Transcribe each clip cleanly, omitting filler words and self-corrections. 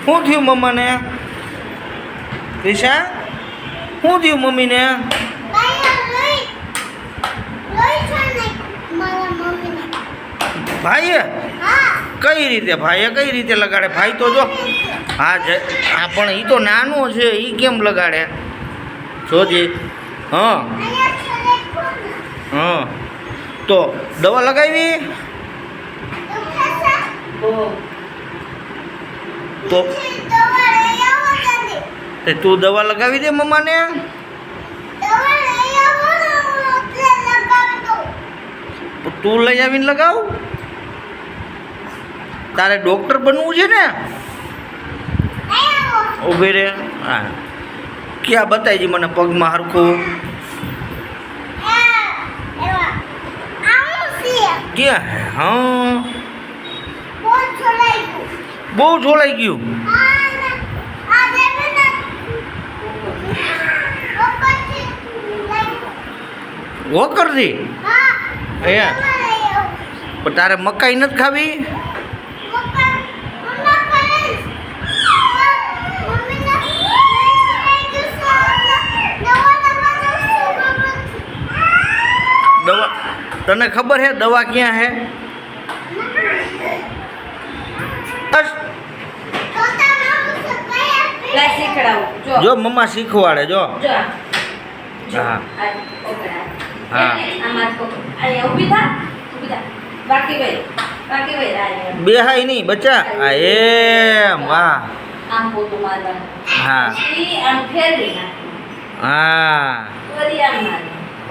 શું થયું મમ્માને? ક્રિશા શું થયું મમ્મીને? ભાઈએ કઈ રીતે? ભાઈએ કઈ રીતે લગાડે? ભાઈ તો જો હા પણ એ તો નાનો છે, એ કેમ લગાડે? જોજી. હા હા તો દવા લગાવી તો તું દવા લગાવી દે મમ્માને. તું લઈ આવીને લગાવ. તારે ડૉક્ટર બનવું છે ને? ઊભી રે. હા ક્યાં બતાવી મને પગમાં હરખું ક્યાં હે? હા બહુ છોલાઈ ગયું. વોકરથી પણ તારે મકાઈ નથી ખાવી? દવા તને ખબર હે દવા ક્યાં હે? જો મમ્મા શીખવાડે જો. હા હા બેહાય નહીં બચ્ચા. હા એમ. વાહ. હા હા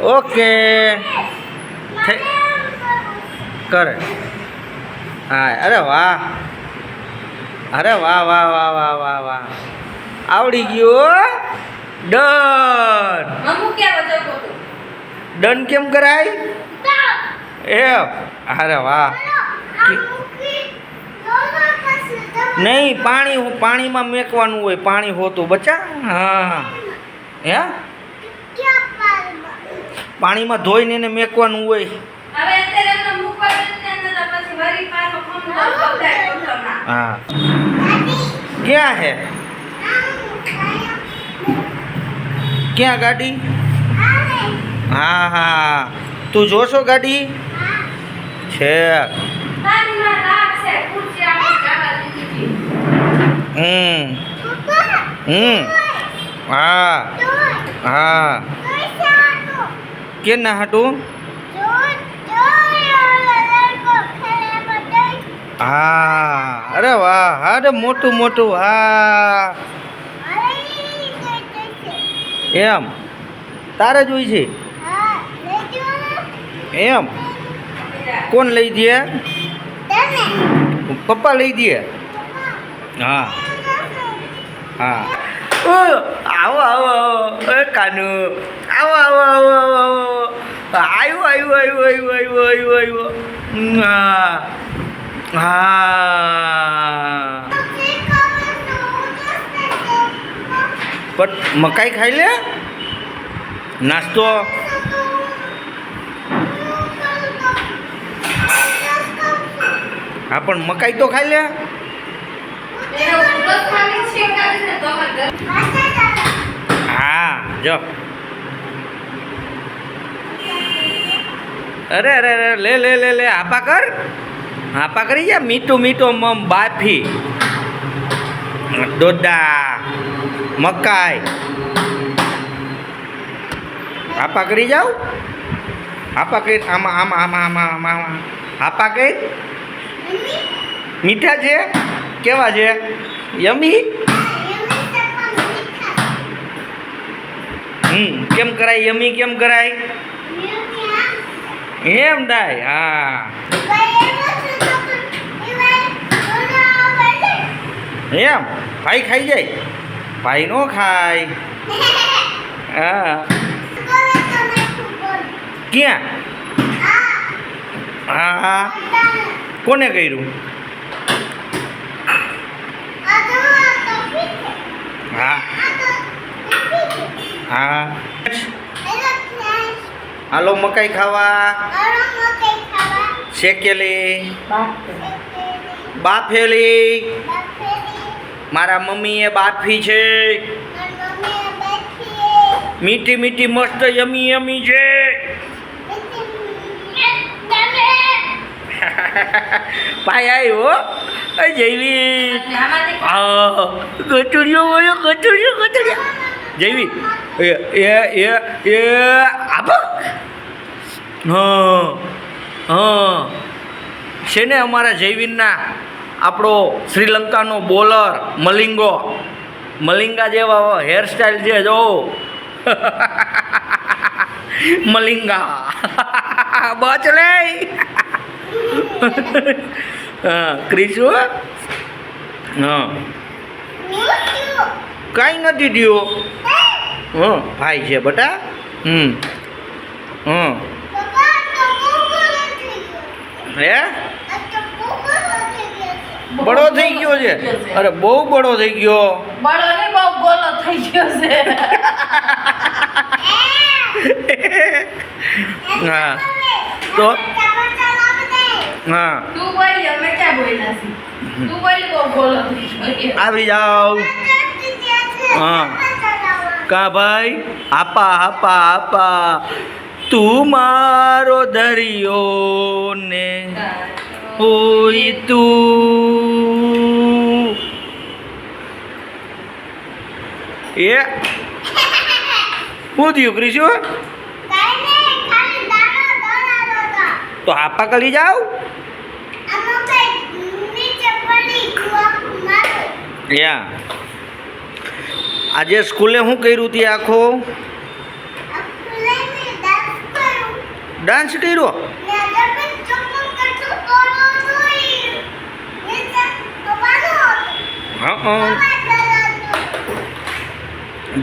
ઓકે કરે. હા અરે વાહ. અરે વાહ વાહ વાહ વાહ વાહ વાહ આવડી ગયું. ડન. ડન કેમ કરાય? એમ. અરે વાહ. નહીં પાણીમાં મેકવાનું હોય. પાણી હોતું બચ્ચા. હા હે પાણીમાં ધોઈને એને મેકવાનું હોય. હા ક્યાં હે? ક્યાં ગાડી? હા હા તું જોશો ગાડી છે? હા હા કે ના હાટું? હા અરે વાહ. અરે મોટું મોટું. હા એમ તારે જોઈ છે એમ? કોણ લઈ દે? પપ્પા લઈ દે. હા હા આવો આવો આવો એ કાનુ આવો આવો આવો આવો આવો આવ્યો આવ્યો આવ્યો આવ્યો આવ્યો આવ્યો આવ્યો. હા હા પણ મકાઈ ખાઈ લે નાસ્તો. હા પણ મકાઈ તો ખાઈ લે. હા જો અરે અરે અરે લે લે લે લે આપા કર. આપા કરી જા. મીઠું મીઠું મમ બાફી ડોડા મકાઈ આપા કરી જાવ. આપા કરી આમાં આમાં આમાં આમાં આમાં આપા કરી. મીઠા છે? કેવા છે? યમી. કેમ કરાય? યમી કેમ કરાય? એમ થાય. હા એમ ભાઈ ખાઈ જાય? ભાઈ નો ખાય. હા ક્યાં? હા હા કોને કર્યું? હા હા હાલો મકાઈ ખાવા. શેકેલી બાફેલી મારા મમ્મીએ બાફી છે. મીઠી મીઠી મસ્ત યમી યમી છે. પાય આવ્યો જયવી. કચુરિયો વયો કચુરિયો જયવી એ આભક. હા છે ને અમારા જયવીનના આપણો શ્રીલંકાનો બોલર મલિંગા જેવા હેરસ્ટાઈલ છે જો. મલિંગા બચ લે. હા ક્રિશુ. હા કાંઈ નથી થયું. હા ભાઈ છે બટા. હે બડો થઈ ગયો છે. અરે બહુ બડો થઈ ગયો. બડો ને બહુ ગોલો થઈ ગયો છે. હા તો હા તું બોલી અમે ક્યાં બોલ્યા છે. તું બોલી બહુ ગોલો થઈ ગયો. આવી જાઓ. હા કા ભાઈ આપા આપા આપા તું મારો દરિયો ને હોય તું. એ શું થયું ક્રિશુ? તો આપા કરી જાઓ. યા આજે સ્કૂલે શું કર્યું તી આખો? ડાન્સ કર્યો? હા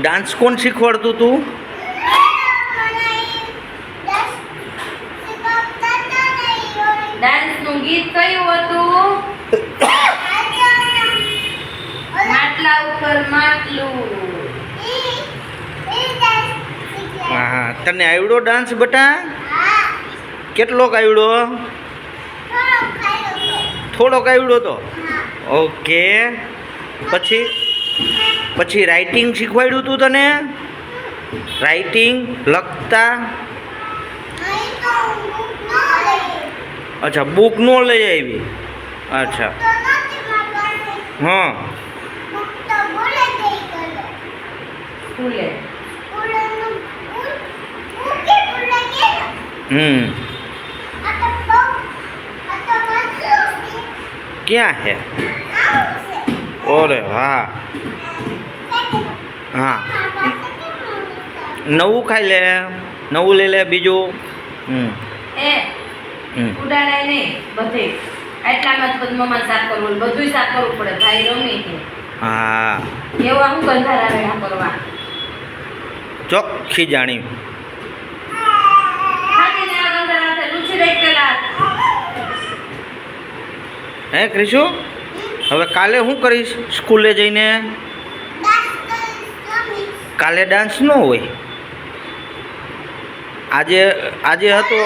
ડાન્સ કોણ શીખવાડતું તું? ડાન્સ નું ગીત કયું હતું? માટલા ઉપર માટલું. હા તને આવડો ડાન્સ બટા? કેટલોક આવડો? થોડોક આવડો તો. ઓકે પછી રાઇટિંગ શીખવાડ્યું તું તને? રાઇટિંગ લખતા? અચ્છા બુક નો લઈ આવી. અચ્છા હા ક્યાં હે? ઓરે હા હા નવું ખાઈ લે. નવું લઈ લે બીજું. ઉડાડાય નહીં બધે. એટલામાં જ મમ્મા સાફ કરવું બધું સાફ કરવું પડે. ભાઈ રમે છે. હા એવા હું ગંધારા રહ્યા કરવા. ચોખ્ખી જાણી. ખાલી ને ગંધારા છે લૂછી દઈ પેલા. હે ક્રિશુ હવે કાલે શું કરીશ સ્કૂલે જઈને? કાલે ડાન્સ ન હોય. આજે હતો.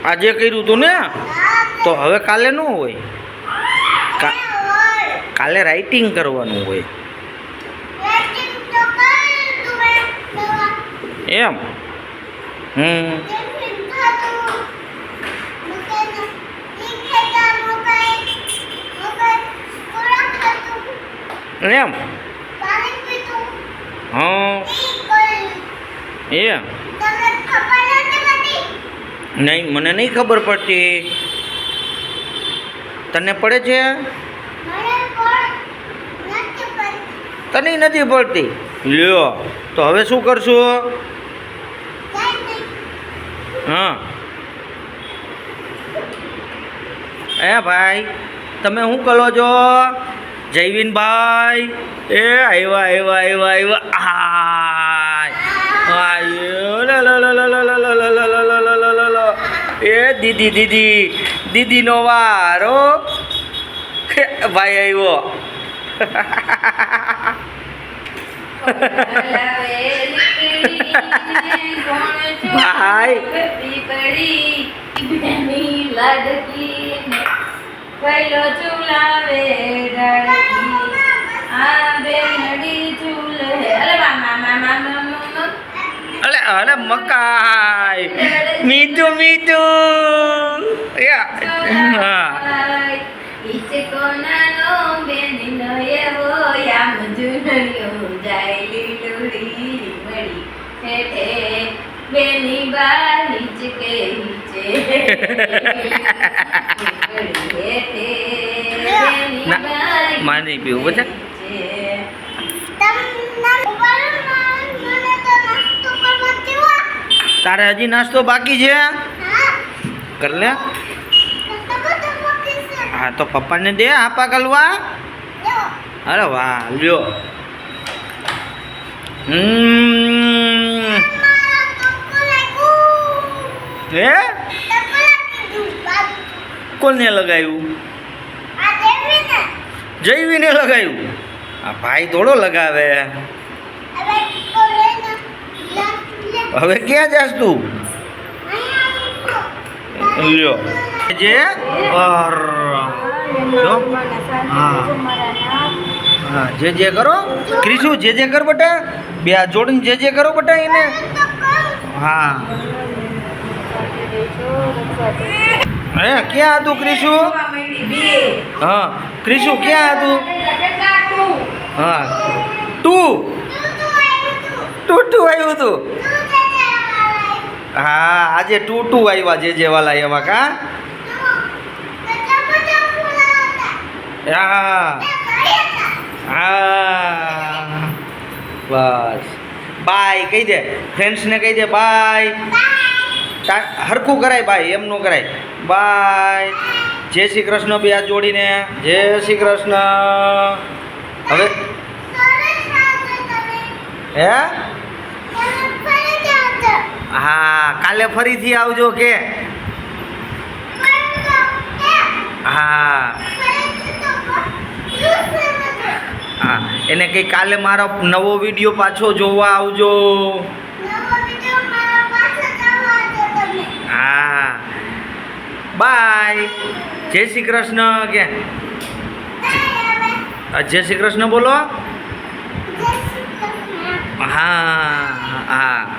આજે કર્યું તું ને તો હવે કાલે ન હોય. કાલે રાઇટિંગ કરવાનું હોય. એમ એમ હા એમ નહીં મને નહીં ખબર પડતી. તને પડે છે? તને નથી પડતી. લ્યો તો હવે શું કરશું? હા એ ભાઈ તમે શું કરો છો? જયવીનભાઈ એ આવ્યા. એ દીદીનો વારો ભાઈ આવ્યો. ભાઈ કૈલો ચૂલાવે ડળકી આ બેનડી ચૂલે અરે મા અલે અરે મકાઈ મીઠું મીઠું હા ઈચકો નાનો બેનનો એવો યામ જુનરિયો જાય લીલુડી મળી હેઠે બેની બા હિચકે હિચે હેઠે બેની ના, બા માની પીવું બધા તારે હજી નાસ્તો બાકી છે કર લે હા તો પપ્પાને દે આપા કલવા અરે વાહ લ્યો હે કોને લગાવ્યું જયવીને લગાવ્યું આ ભાઈ થોડો લગાવે હવે ક્યાં જાસ તું લ્યો જે જો હા હા જે કરો ક્રિશુ જે કર બટા બે હાથ જોડીને જે કરો બટા એને હા હે ક્યાં હતું ક્રિશુ હા ક્રિશુ ક્યાં હતું હા ટુ આવ્યું હતું હા આજે ટુ આવ્યા જે વાલા એવા કા હા હા બસ બાય કહી દે ફ્રેન્ડ્સને કહી દે બાય હરખું કરાય બાય એમ નો કરાય બાય જય શ્રી કૃષ્ણ બે હાથ જોડીને જય શ્રી કૃષ્ણ હવે હે હા કાલે ફરીથી આવજો કે હા હા એને કંઈ કાલે મારો નવો વિડીયો પાછો જોવા આવજો હા બાય જય શ્રી કૃષ્ણ કે જય શ્રી કૃષ્ણ બોલો હા હા